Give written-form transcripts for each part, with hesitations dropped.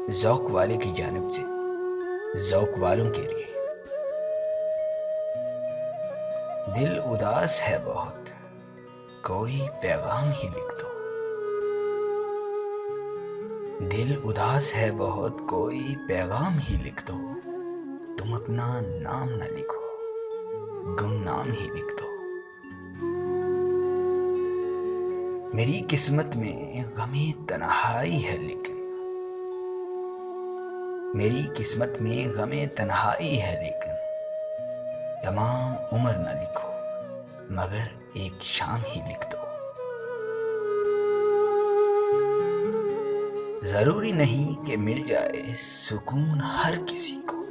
ज़ौक़ वाले की जानिब से ज़ौक़ वालों के लिए। दिल उदास है बहुत, कोई पैगाम ही लिख दो। दिल उदास है बहुत, कोई पैगाम ही लिख दो। तुम अपना नाम न लिखो, गुमनाम ही लिख दो। मेरी किस्मत में गमे तन्हाई है लेकिन, मेरी किस्मत में गमे तन्हाई है लेकिन, तमाम उम्र न लिखो मगर एक शाम ही लिख दो। जरूरी नहीं कि मिल जाए सुकून हर किसी को,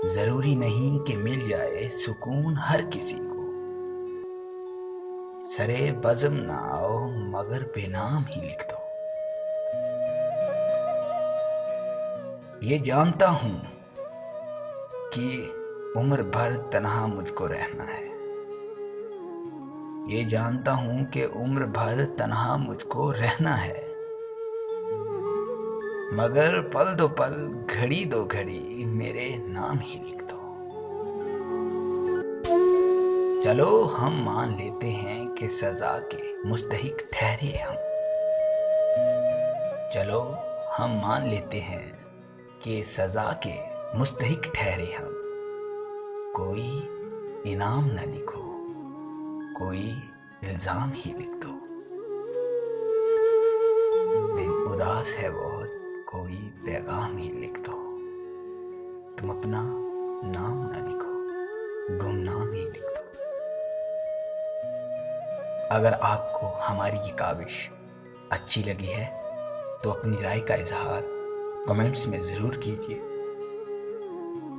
जरूरी नहीं कि मिल जाए सुकून हर किसी को। सरे बज़म ना आओ मगर बेनाम ही लिख दो। ये जानता हूं कि उम्र भर तन्हा मुझको रहना है, ये जानता हूं कि उम्र भर तन्हा मुझको रहना है। मगर पल दो पल, घड़ी दो घड़ी मेरे नाम ही लिख दो। चलो हम मान लेते हैं कि सजा के मुस्तहिक ठहरे हम। चलो हम मान लेते हैं कि सजा के मुस्तहिक ठहरे हम। कोई इनाम न लिखो, कोई इल्जाम ही लिख दो। दिल उदास है बहुत, कोई पैगाम ही लिख दो। तुम अपना नाम न लिखो, गुमनाम ही लिख दो। अगर आपको हमारी ये काविश अच्छी लगी है तो अपनी राय का इजहार कमेंट्स में ज़रूर कीजिए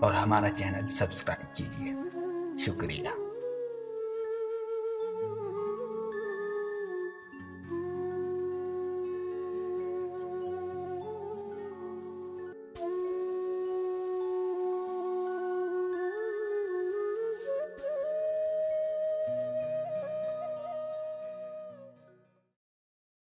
और हमारा चैनल सब्सक्राइब कीजिए। शुक्रिया।